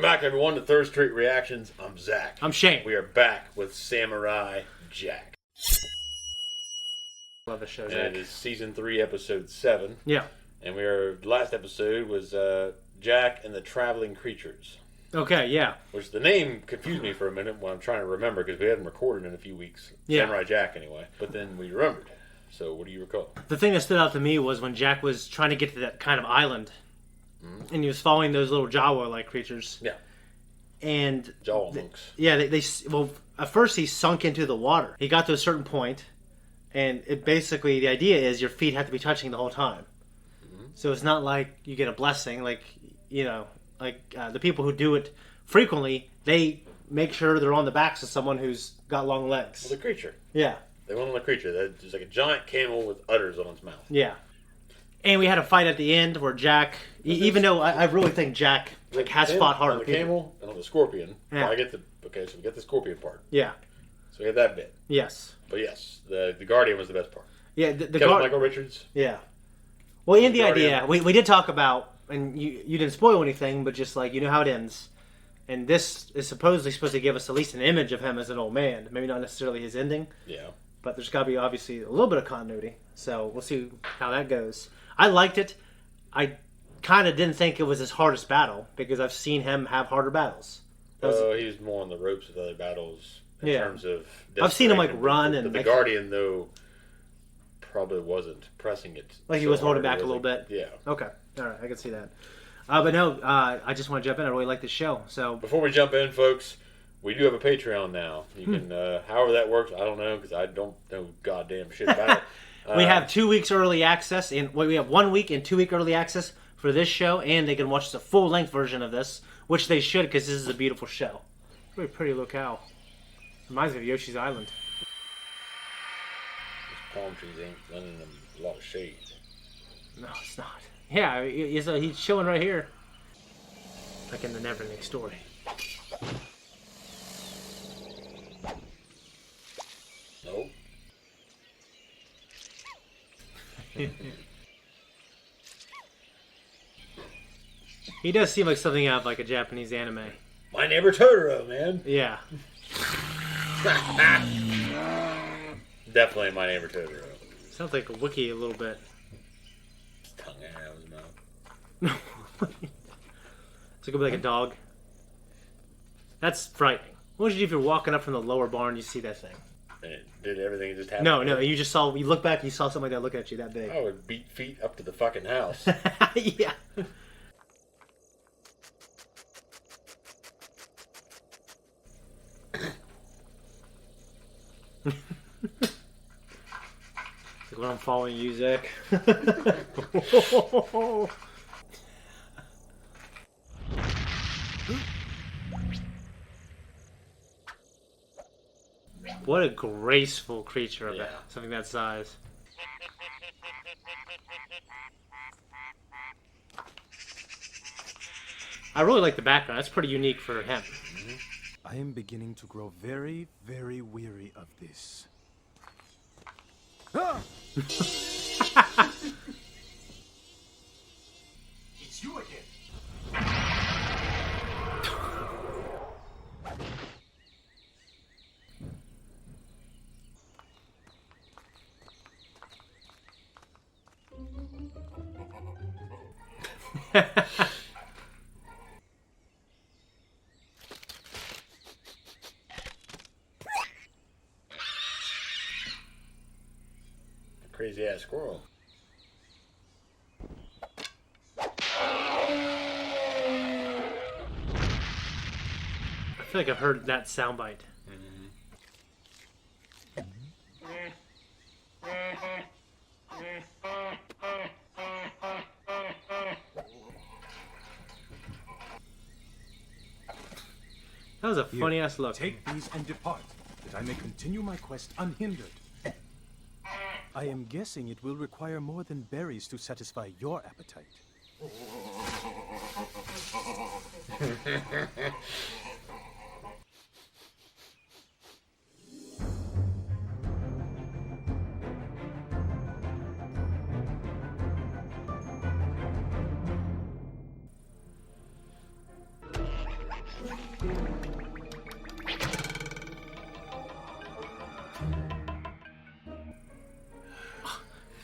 back, everyone, to Third Street Reactions. I'm Zack. I'm Shane. We are back with Samurai Jack. Love the show, Zack. And it is Season 3, Episode 7. Yeah. And last episode was Jack and the Traveling Creatures. Okay, yeah. Which the name confused me for a minute when I'm trying to remember because we hadn't recorded in a few weeks. Yeah. Samurai Jack, anyway. But then we remembered. So what do you recall? The thing that stood out to me was when Jack was trying to get to that kind of island. And he was following those little Jawa-like creatures. Yeah. And Jawa monks. Yeah, well, at first he sunk into the water. He got to a certain point, and basically the idea is your feet have to be touching the whole time. So it's not like you get a blessing, like, the people who do it frequently, they make sure they're on the backs of someone who's got long legs. Well, the creature. Yeah. They went on the creature. There's like a giant camel with udders on its mouth. Yeah. And we had a fight at the end where Jack, even though I really think Jack has fought hard. On the camel and on the scorpion. Yeah. So we get the scorpion part. Yeah. So we had that bit. Yes. But yes, the Guardian was the best part. Yeah, the Michael Richards. Yeah. Well, in the Guardian. idea, we did talk about, and you didn't spoil anything, but just like, you know how it ends. And this is supposed to give us at least an image of him as an old man. Maybe not necessarily his ending. Yeah. But there's got to be, obviously, a little bit of continuity. So we'll see how that goes. I liked it. I kind of didn't think it was his hardest battle because I've seen him have harder battles. He's more on the ropes with other battles in terms of... I've seen him run and... The Guardian, though, probably wasn't pressing it. Like he was holding back a little bit? Yeah. Okay. All right. I can see that. But no, I just want to jump in. I really like this show. So before we jump in, folks, we do have a Patreon now. You can, however that works, I don't know because I don't know goddamn shit about it. We have 2 weeks early access, and we have 1 week and 2 week early access for this show, and they can watch the full length version of this, which they should because this is a beautiful show. Very pretty locale. Reminds me of Yoshi's Island. Those palm trees ain't lending them a lot of shade. No, it's not. Yeah, he's showing right here, like in the Neverending Story. Nope. He does seem like something out of like a Japanese anime. My Neighbor Totoro, man. Yeah. Definitely My Neighbor Totoro. Sounds like a wiki a little bit. His tongue out of his mouth. It's gonna be like a dog. That's frightening. What would you do if you're walking up from the lower barn and you see that thing? And did everything just happen? No, you just saw. You look back and you saw something like that looking at you that big. I would beat feet up to the fucking house. Yeah. Like when I'm following you, Zack. What a graceful creature of something that size. I really like the background. That's pretty unique for him. I am beginning to grow very, very weary of this. Ah! It's you again. Crazy ass squirrel. I feel like I've heard that soundbite. That was a funny ass look. Take these and depart, that I may continue my quest unhindered. I am guessing it will require more than berries to satisfy your appetite.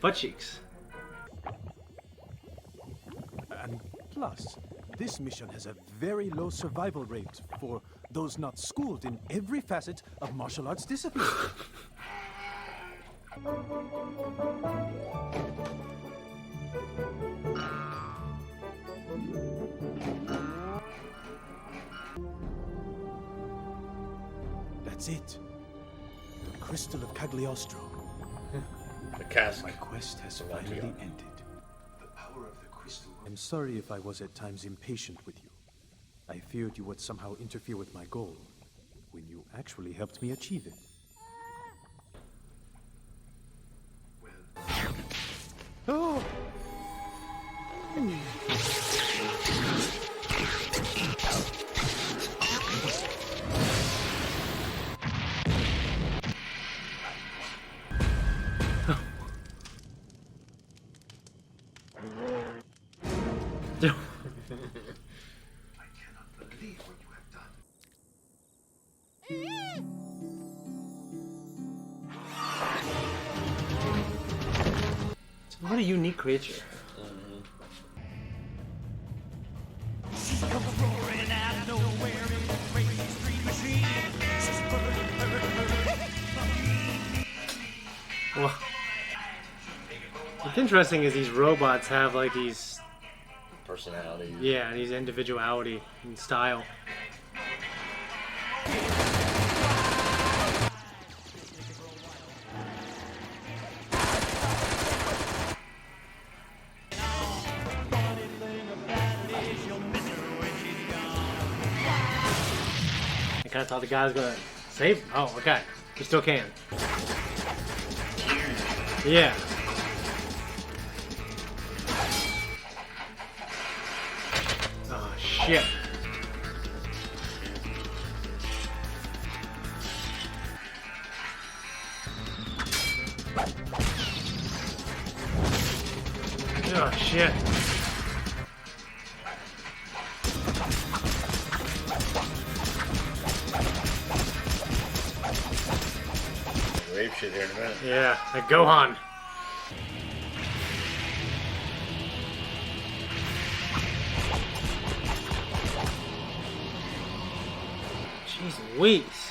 Butt cheeks. And plus, this mission has a very low survival rate for those not schooled in every facet of martial arts discipline. That's it. The crystal of Cagliostro. The cask. My quest has finally ended. The power of the crystal. I'm sorry if I was at times impatient with you. I feared you would somehow interfere with my goal, when you actually helped me achieve it. Oh! I cannot believe what you have done. What a unique creature. Well, what's interesting is these robots have like these, Personality. yeah, these individuality and style. I kind of thought the guy was gonna save him. Oh, okay. He still can. Yeah. Oh, shit. Oh, shit. Rape shit here in a minute. Yeah, like Gohan. Jeez Louise.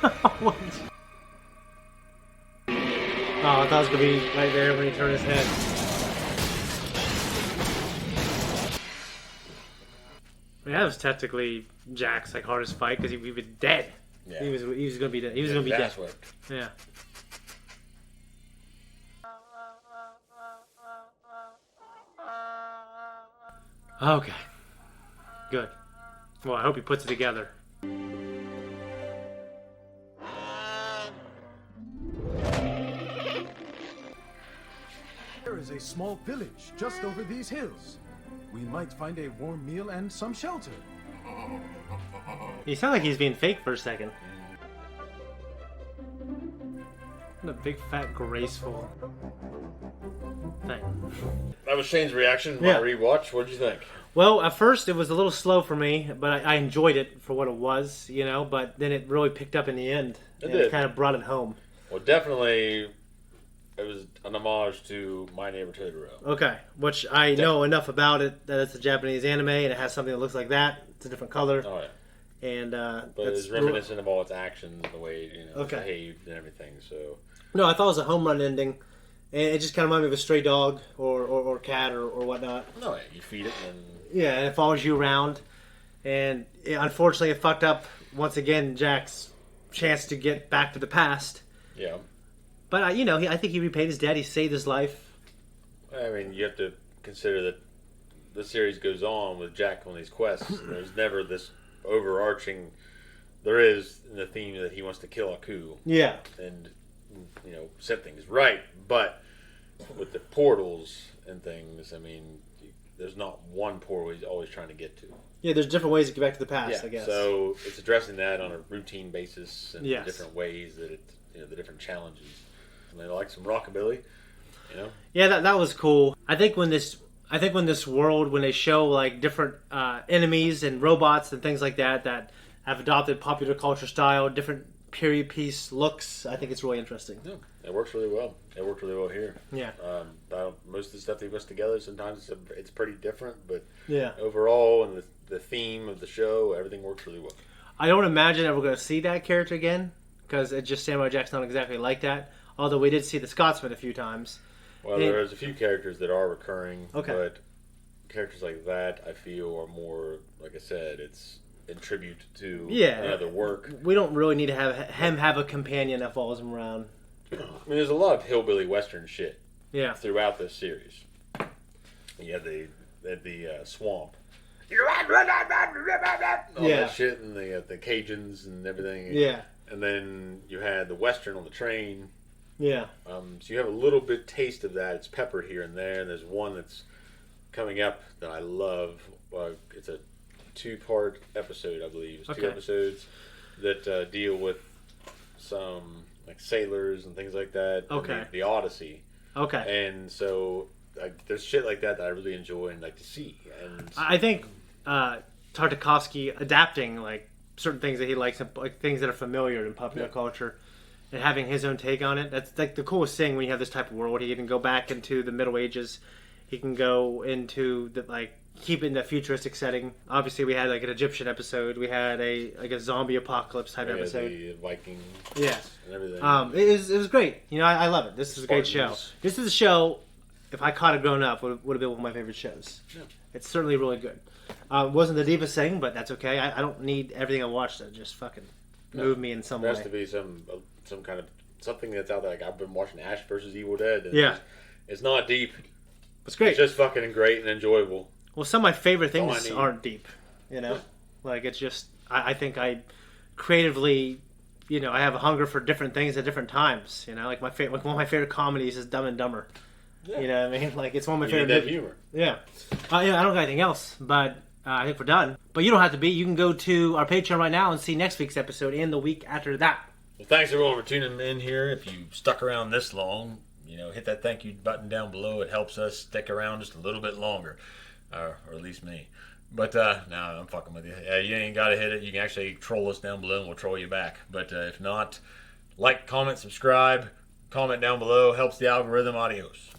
What? Oh, I thought it was gonna be right there when he turned his head. I mean, that was technically Jack's like hardest fight because he was dead. Yeah. He was gonna be dead. He was gonna be dead. That's what. Yeah. Okay. Good. Well, I hope he puts it together. There is a small village just over these hills. We might find a warm meal and some shelter. He sounded like he's being fake for a second. What a big, fat, graceful thing. That was Shane's reaction. Yeah. My rewatch. What did you think? Well, at first it was a little slow for me, but I enjoyed it for what it was, you know, but then it really picked up in the end. It and did. It kind of brought it home. Well, definitely, it was an homage to My Neighbor Totoro. Okay, which I know enough about it, that it's a Japanese anime, and it has something that looks like that. It's a different color. Oh yeah. And But that's it's reminiscent of all its actions, the way it Okay. behaved and everything. So No, I thought it was a home run ending. And it just kind of reminded me of a stray dog or cat or whatnot. no, yeah, you feed it and Yeah, and it follows you around. And unfortunately, it fucked up, once again, Jack's chance to get back to the past. yeah. But, I think he repaid his debt. He saved his life. I mean, you have to consider that the series goes on with Jack on these quests. There's never this overarching. There is in the theme that he wants to kill Aku Yeah. and set things right, but with the portals and things, I mean, there's not one portal he's always trying to get to. Yeah, there's different ways to get back to the past, I guess. So it's addressing that on a routine basis and Yes. different ways that the different challenges. I mean, I like some rockabilly, Yeah, that was cool. I think when this world, when they show like different enemies and robots and things like that have adopted popular culture style, different period piece looks, I think it's really interesting. Yeah, it works really well. It worked really well here. Yeah. Most of the stuff they puts together, sometimes it's pretty different, but Yeah. overall, and the theme of the show, everything works really well. I don't imagine ever going to see that character again because it just Samurai Jack's not exactly like that. Although we did see the Scotsman a few times. Well, there's a few characters that are recurring, Okay. but characters like that, I feel, are more, like I said, it's in tribute to another work. We don't really need to have a companion that follows him around. I mean, there's a lot of hillbilly western shit Yeah. throughout this series. You had the swamp. All Yeah. that shit, and the Cajuns and everything. Yeah. And then you had the western on the train. Yeah. So you have a little bit taste of that. It's peppered here and there. And there's one that's coming up that I love. It's a 2-part episode, I believe. It's 2 episodes that deal with some like sailors and things like that. Okay. The Odyssey. Okay. And so there's shit like that I really enjoy and like to see. And I think Tartakovsky adapting like certain things that he likes, like things that are familiar in popular culture, and having his own take on it. That's like the coolest thing when you have this type of world. He can go back into the Middle Ages. He can go into the keep it in the futuristic setting. Obviously, we had like an Egyptian episode. We had a zombie apocalypse type episode. The Viking. Yeah. And everything. It was great. I love it. This is a great show. Spartans. This is a show. If I caught it growing up, would have been one of my favorite shows. Yeah. It's certainly really good. Wasn't the deepest thing, but that's okay. I don't need everything I watch to just fucking move me in some There way. has to be some kind of something that's out there. Like I've been watching Ash versus Evil Dead. And Yeah. it's not deep. It's great. It's just fucking great and enjoyable. Well, some of my favorite all I things need. aren't deep. Like it's just I think I creatively, I have a hunger for different things at different times. Like one of my favorite comedies is Dumb and Dumber. Yeah. You know what I mean? Like it's one of my You favorite need that movies. humor. Yeah. I don't got anything else, but I think we're done. But you don't have to be. You can go to our Patreon right now and see next week's episode and the week after that. Well, thanks everyone for tuning in here. If you stuck around this long, hit that thank you button down below. It helps us stick around just a little bit longer, or at least me. But no, I'm fucking with you. You ain't got to hit it. You can actually troll us down below and we'll troll you back. But if not, like, comment, subscribe. Comment down below. Helps the algorithm. Adios.